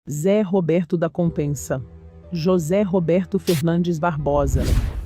Zé Roberto da Compensa. José Roberto Fernandes Barbosa.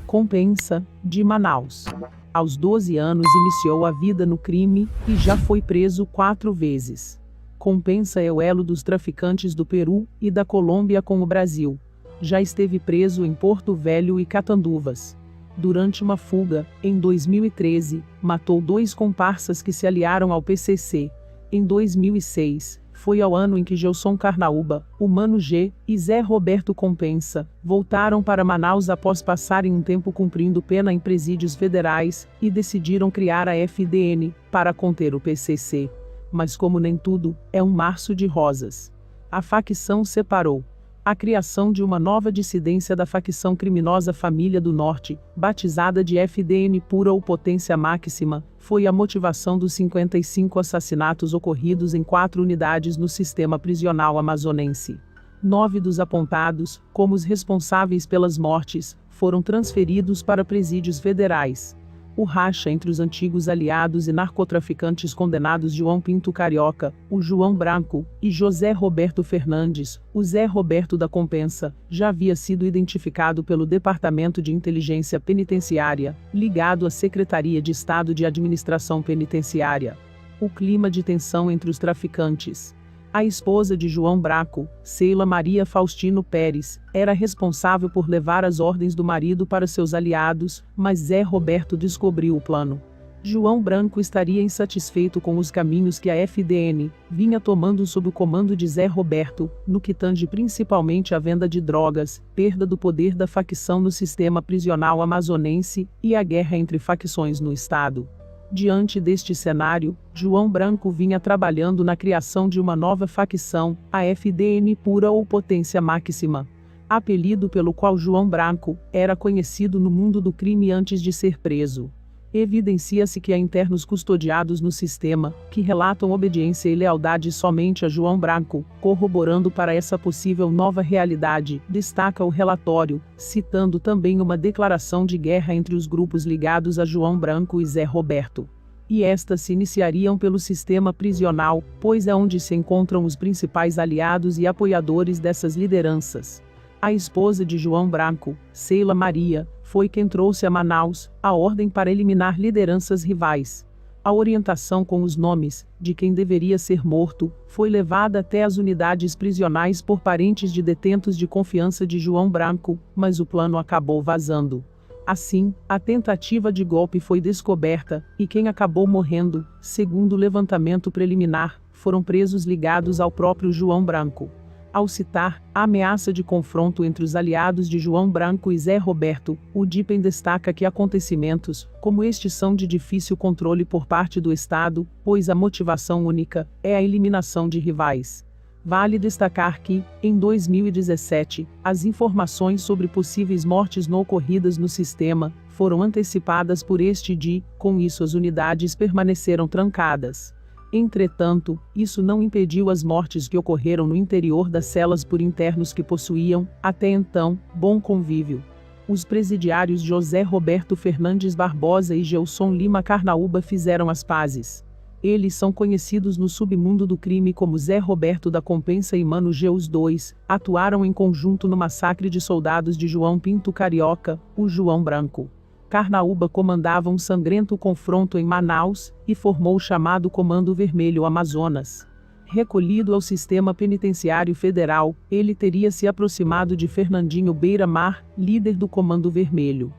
Compensa, de Manaus. Aos 12 anos iniciou a vida no crime e já foi preso 4 vezes. Compensa é o elo dos traficantes do Peru e da Colômbia com o Brasil. Já esteve preso em Porto Velho e Catanduvas. Durante uma fuga, em 2013, matou 2 comparsas que se aliaram ao PCC. Em 2006, foi ao ano em que Gelson Carnaúba, o Mano G e Zé Roberto Compensa voltaram para Manaus após passarem um tempo cumprindo pena em presídios federais e decidiram criar a FDN para conter o PCC. Mas como nem tudo é um março de rosas, a facção separou. A criação de uma nova dissidência da facção criminosa Família do Norte, batizada de FDN Pura ou Potência Máxima, foi a motivação dos 55 assassinatos ocorridos em 4 unidades no sistema prisional amazonense. 9 dos apontados, como os responsáveis pelas mortes, foram transferidos para presídios federais. O racha entre os antigos aliados e narcotraficantes condenados João Pinto Carioca, o João Branco, e José Roberto Fernandes, o Zé Roberto da Compensa, já havia sido identificado pelo Departamento de Inteligência Penitenciária, ligado à Secretaria de Estado de Administração Penitenciária. O clima de tensão entre os traficantes. A esposa de João Branco, Ceila Maria Faustino Pérez, era responsável por levar as ordens do marido para seus aliados, mas Zé Roberto descobriu o plano. João Branco estaria insatisfeito com os caminhos que a FDN vinha tomando sob o comando de Zé Roberto, no que tange principalmente a venda de drogas, perda do poder da facção no sistema prisional amazonense e a guerra entre facções no estado. Diante deste cenário, João Branco vinha trabalhando na criação de uma nova facção, a FDN Pura ou Potência Máxima. Apelido pelo qual João Branco era conhecido no mundo do crime antes de ser preso. Evidencia-se que há internos custodiados no sistema, que relatam obediência e lealdade somente a João Branco, corroborando para essa possível nova realidade, destaca o relatório, citando também uma declaração de guerra entre os grupos ligados a João Branco e Zé Roberto. E estas se iniciariam pelo sistema prisional, pois é onde se encontram os principais aliados e apoiadores dessas lideranças. A esposa de João Branco, Ceila Maria, foi quem trouxe a Manaus a ordem para eliminar lideranças rivais. A orientação com os nomes de quem deveria ser morto foi levada até as unidades prisionais por parentes de detentos de confiança de João Branco, mas o plano acabou vazando. Assim, a tentativa de golpe foi descoberta, e quem acabou morrendo, segundo o levantamento preliminar, foram presos ligados ao próprio João Branco. Ao citar a ameaça de confronto entre os aliados de João Branco e Zé Roberto, o DIPEM destaca que acontecimentos como este são de difícil controle por parte do Estado, pois a motivação única é a eliminação de rivais. Vale destacar que, em 2017, as informações sobre possíveis mortes não ocorridas no sistema foram antecipadas por este DI, com isso as unidades permaneceram trancadas. Entretanto, isso não impediu as mortes que ocorreram no interior das celas por internos que possuíam, até então, bom convívio. Os presidiários José Roberto Fernandes Barbosa e Gelson Lima Carnaúba fizeram as pazes. Eles são conhecidos no submundo do crime como Zé Roberto da Compensa e Mano G. Os dois atuaram em conjunto no massacre de soldados de João Pinto Carioca, o João Branco. Carnaúba comandava um sangrento confronto em Manaus e formou o chamado Comando Vermelho Amazonas. Recolhido ao sistema penitenciário federal, ele teria se aproximado de Fernandinho Beira-Mar, líder do Comando Vermelho.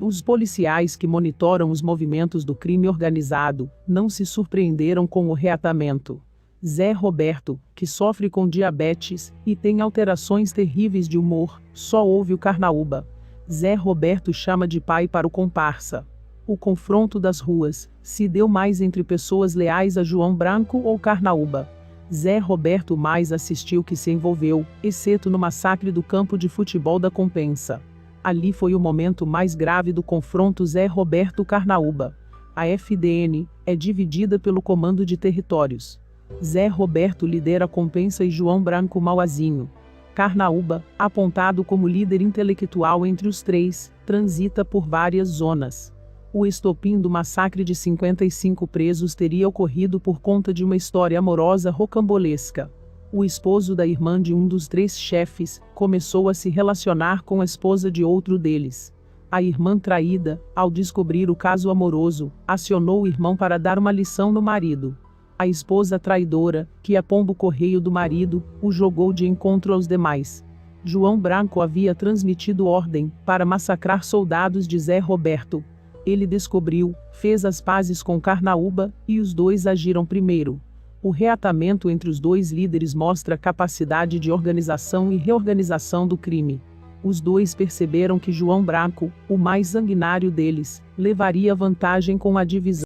Os policiais que monitoram os movimentos do crime organizado não se surpreenderam com o reatamento. Zé Roberto, que sofre com diabetes e tem alterações terríveis de humor, só ouve o Carnaúba. Zé Roberto chama de pai para o comparsa. O confronto das ruas se deu mais entre pessoas leais a João Branco ou Carnaúba. Zé Roberto mais assistiu que se envolveu, exceto no massacre do campo de futebol da Compensa. Ali foi o momento mais grave do confronto Zé Roberto-Carnaúba. A FDN é dividida pelo Comando de Territórios. Zé Roberto lidera a Compensa e João Branco Mauazinho. Carnaúba, apontado como líder intelectual entre os três, transita por várias zonas. O estopim do massacre de 55 presos teria ocorrido por conta de uma história amorosa rocambolesca. O esposo da irmã de um dos 3 chefes começou a se relacionar com a esposa de outro deles. A irmã traída, ao descobrir o caso amoroso, acionou o irmão para dar uma lição no marido. A esposa traidora, que é pombo-correio do marido, o jogou de encontro aos demais. João Branco havia transmitido ordem para massacrar soldados de Zé Roberto. Ele descobriu, fez as pazes com Carnaúba, e os dois agiram primeiro. O reatamento entre os 2 líderes mostra a capacidade de organização e reorganização do crime. Os 2 perceberam que João Branco, o mais sanguinário deles, levaria vantagem com a divisão.